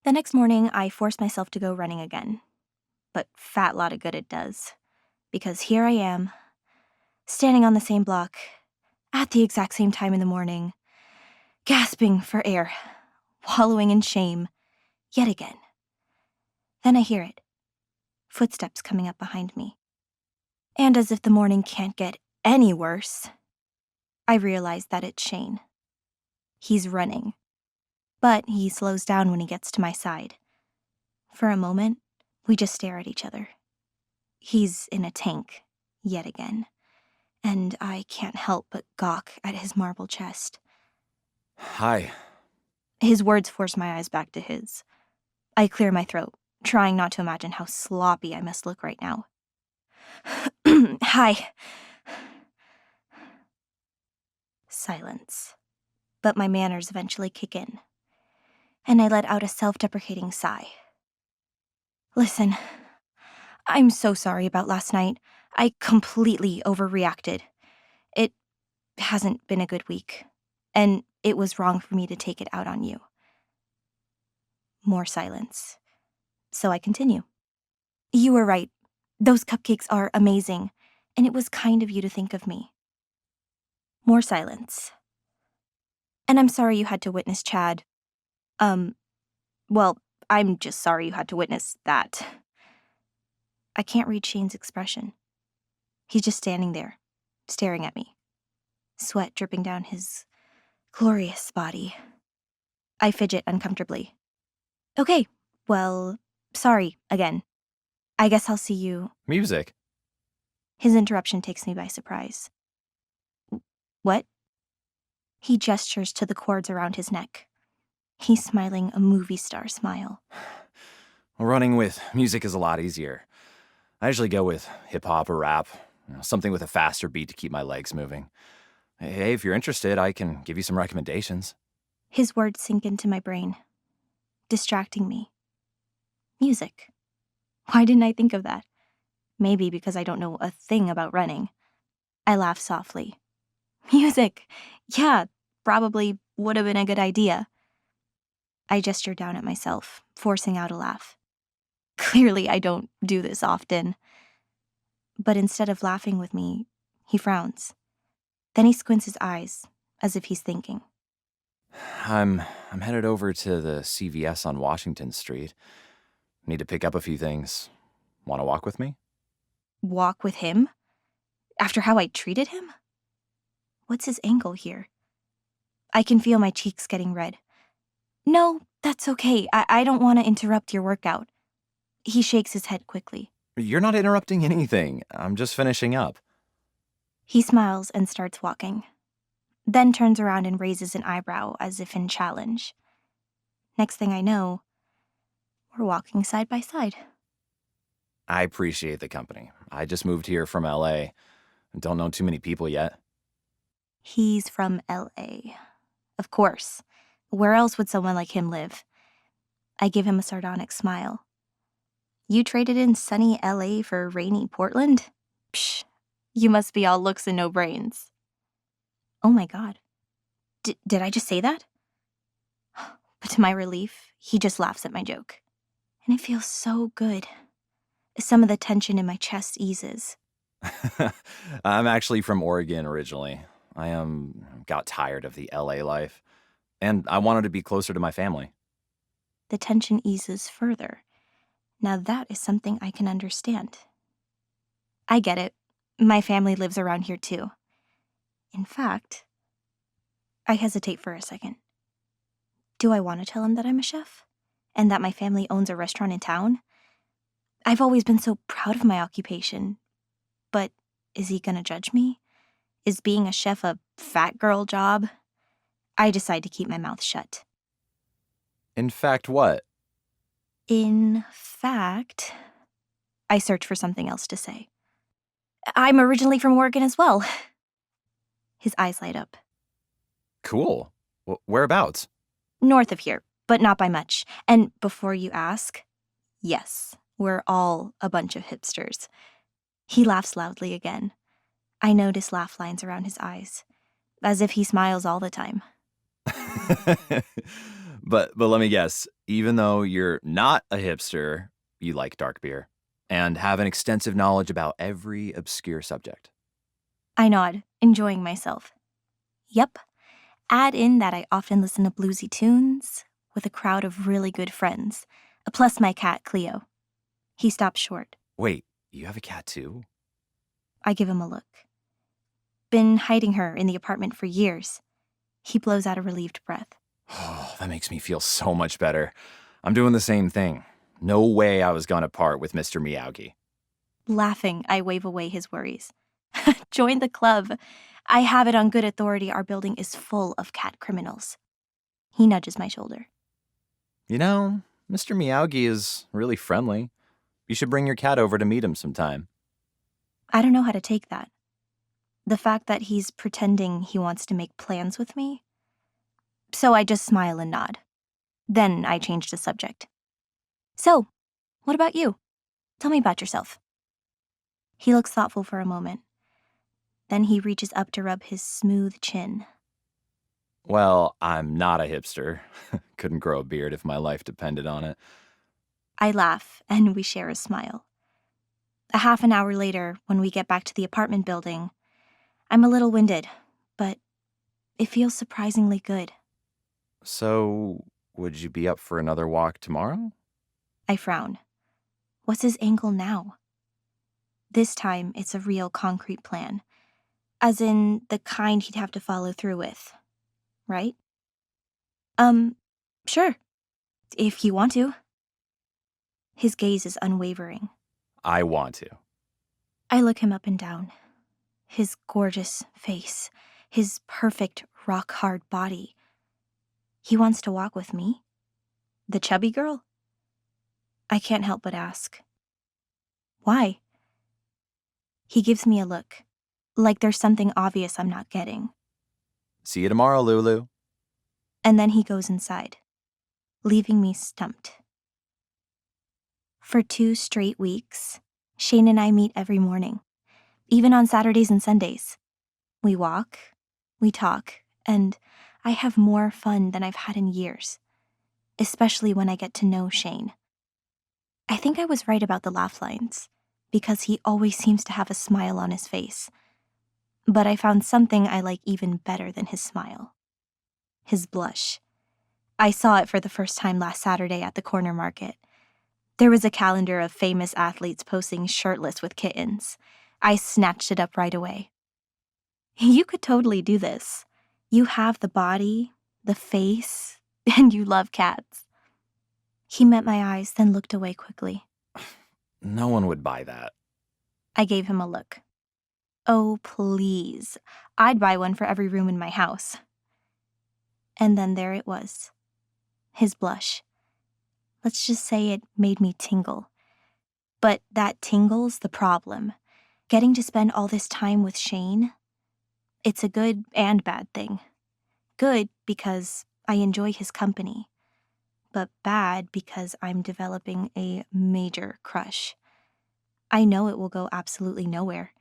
The next morning, I forced myself to go running again. But fat lot of good it does. Because here I am, standing on the same block, at the exact same time in the morning, gasping for air, wallowing in shame, yet again. Then I hear it. Footsteps coming up behind me. And as if the morning can't get any worse, I realize that it's Shane. He's running. But he slows down when he gets to my side. For a moment, we just stare at each other. He's in a tank, yet again, and I can't help but gawk at his marble chest. Hi. His words force my eyes back to his. I clear my throat, trying not to imagine how sloppy I must look right now. Hi. Silence. But my manners eventually kick in, and I let out a self-deprecating sigh. Listen, I'm so sorry about last night. I completely overreacted. It hasn't been a good week, and it was wrong for me to take it out on you. More silence. So I continue. You were right. Those cupcakes are amazing, and it was kind of you to think of me. More silence. And I'm sorry you had to witness Chad. Well, I'm just sorry you had to witness that. I can't read Shane's expression. He's just standing there, staring at me. Sweat dripping down his glorious body. I fidget uncomfortably. Okay, well, sorry again. I guess I'll see you. Music. His interruption takes me by surprise. What? He gestures to the cords around his neck. He's smiling a movie star smile. Running with music is a lot easier. I usually go with hip-hop or rap, something with a faster beat to keep my legs moving. Hey, if you're interested, I can give you some recommendations. His words sink into my brain, distracting me. Music. Why didn't I think of that? Maybe because I don't know a thing about running. I laugh softly. Music! Yeah, probably would have been a good idea. I gesture down at myself, forcing out a laugh. Clearly, I don't do this often. But instead of laughing with me, he frowns. Then he squints his eyes, as if he's thinking. I'm headed over to the CVS on Washington Street. Need to pick up a few things. Want to walk with me? Walk with him? After how I treated him? What's his angle here? I can feel my cheeks getting red. No, that's okay. I don't want to interrupt your workout. He shakes his head quickly. You're not interrupting anything. I'm just finishing up. He smiles and starts walking, then turns around and raises an eyebrow as if in challenge. Next thing I know, we're walking side by side. I appreciate the company. I just moved here from LA. Don't know too many people yet. He's from LA. Of course. Where else would someone like him live? I give him a sardonic smile. You traded in sunny LA for rainy Portland? Psh, you must be all looks and no brains. Oh my God. Did I just say that? But to my relief, he just laughs at my joke. And it feels so good. Some of the tension in my chest eases. I'm actually from Oregon originally. I got tired of the LA life, and I wanted to be closer to my family. The tension eases further. Now that is something I can understand. I get it. My family lives around here too. In fact, I hesitate for a second. Do I want to tell him that I'm a chef? And that my family owns a restaurant in town? I've always been so proud of my occupation. But is he gonna judge me? Is being a chef a fat girl job? I decide to keep my mouth shut. In fact, what? In fact, I search for something else to say. I'm originally from Oregon as well. His eyes light up. Cool. Whereabouts? North of here, but not by much. And before you ask, yes, we're all a bunch of hipsters. He laughs loudly again. I notice laugh lines around his eyes, as if he smiles all the time. But let me guess, Even though you're not a hipster, you like dark beer and have an extensive knowledge about every obscure subject. I nod, enjoying myself. Yep. Add in that I often listen to bluesy tunes with a crowd of really good friends, plus my cat, Cleo. He stops short. Wait, you have a cat too? I give him a look. Been hiding her in the apartment for years. He blows out a relieved breath. Oh, that makes me feel so much better. I'm doing the same thing. No way I was gonna part with Mr. Miyagi. Laughing, I wave away his worries. Join the club. I have it on good authority our building is full of cat criminals. He nudges my shoulder. You know, Mr. Miyagi is really friendly. You should bring your cat over to meet him sometime. I don't know how to take that. The fact that he's pretending he wants to make plans with me. So I just smile and nod. Then I change the subject. So, what about you? Tell me about yourself. He looks thoughtful for a moment. Then he reaches up to rub his smooth chin. Well, I'm not a hipster. Couldn't grow a beard if my life depended on it. I laugh, and we share a smile. A half an hour later, when we get back to the apartment building, I'm a little winded, but it feels surprisingly good. So, would you be up for another walk tomorrow? I frown. What's his angle now? This time, it's a real concrete plan. As in, the kind he'd have to follow through with. Right? Sure. If you want to. His gaze is unwavering. I want to. I look him up and down. His gorgeous face. His perfect, rock-hard body. He wants to walk with me? The chubby girl? I can't help but ask. Why? He gives me a look, like there's something obvious I'm not getting. See you tomorrow, Lulu. And then he goes inside, leaving me stumped. For 2 straight weeks, Shane and I meet every morning, even on Saturdays and Sundays. We walk, we talk, and I have more fun than I've had in years, especially when I get to know Shane. I think I was right about the laugh lines, because he always seems to have a smile on his face. But I found something I like even better than his smile. His blush. I saw it for the first time last Saturday at the corner market. There was a calendar of famous athletes posing shirtless with kittens. I snatched it up right away. You could totally do this. You have the body, the face, and you love cats. He met my eyes, then looked away quickly. No one would buy that. I gave him a look. Oh, please. I'd buy one for every room in my house. And then there it was. His blush. Let's just say it made me tingle. But that tingle's the problem. Getting to spend all this time with Shane, it's a good and bad thing. Good because I enjoy his company, but bad because I'm developing a major crush. I know it will go absolutely nowhere.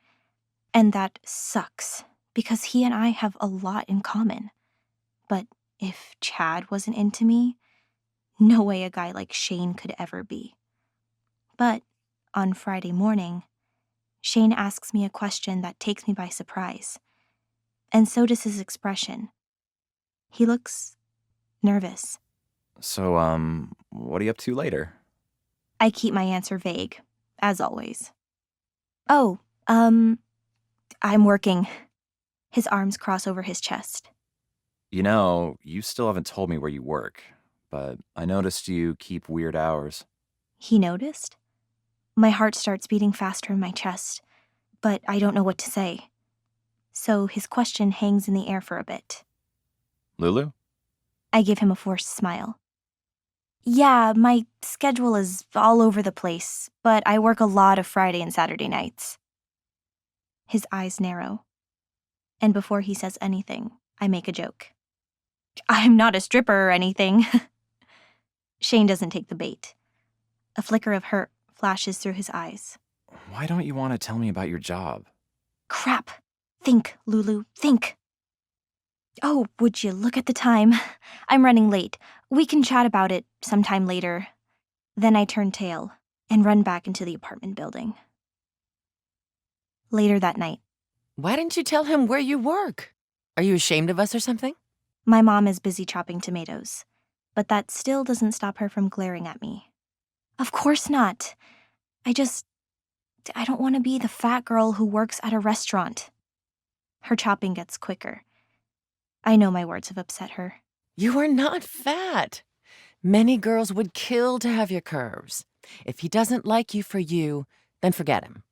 And that sucks, because he and I have a lot in common. But if Chad wasn't into me, no way a guy like Shane could ever be. But on Friday morning, Shane asks me a question that takes me by surprise. And so does his expression. He looks nervous. So, what are you up to later? I keep my answer vague, as always. Oh, I'm working. His arms cross over his chest. You know, you still haven't told me where you work, but I noticed you keep weird hours. He noticed? My heart starts beating faster in my chest, but I don't know what to say. So his question hangs in the air for a bit. Lulu? I give him a forced smile. Yeah, my schedule is all over the place, but I work a lot of Friday and Saturday nights. His eyes narrow. And before he says anything, I make a joke. I'm not a stripper or anything. Shane doesn't take the bait. A flicker of hurt flashes through his eyes. Why don't you want to tell me about your job? Crap. Think, Lulu, think. Oh, would you look at the time? I'm running late. We can chat about it sometime later. Then I turn tail and run back into the apartment building. Later that night, Why didn't you tell him where you work? Are you ashamed of us or something? my mom is busy chopping tomatoes, but that still doesn't stop her from glaring at me. Of course not. I don't want to be the fat girl who works at a restaurant. Her chopping gets quicker. I know my words have upset her. You are not fat. Many girls would kill to have your curves. If he doesn't like you for you, then forget him.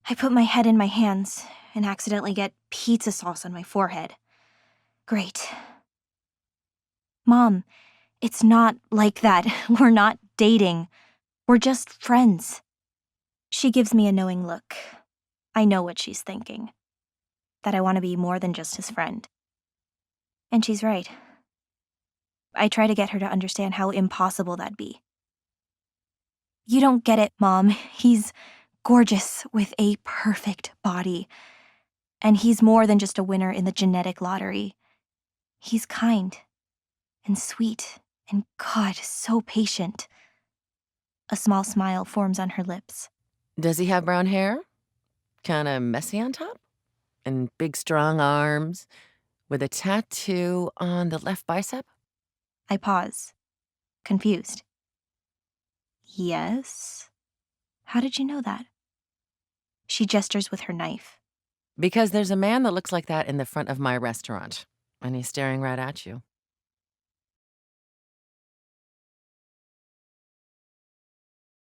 I put my head in my hands and accidentally get pizza sauce on my forehead. Great. Mom, it's not like that. We're not dating. We're just friends. She gives me a knowing look. I know what she's thinking. That I want to be more than just his friend. And she's right. I try to get her to understand how impossible that'd be. You don't get it, Mom. He's gorgeous with a perfect body. And he's more than just a winner in the genetic lottery. He's kind and sweet and, God, so patient. A small smile forms on her lips. Does he have brown hair? Kinda messy on top? And big strong arms? With a tattoo on the left bicep? I pause, confused. Yes? How did you know that? She gestures with her knife. Because there's a man that looks like that in the front of my restaurant, and he's staring right at you.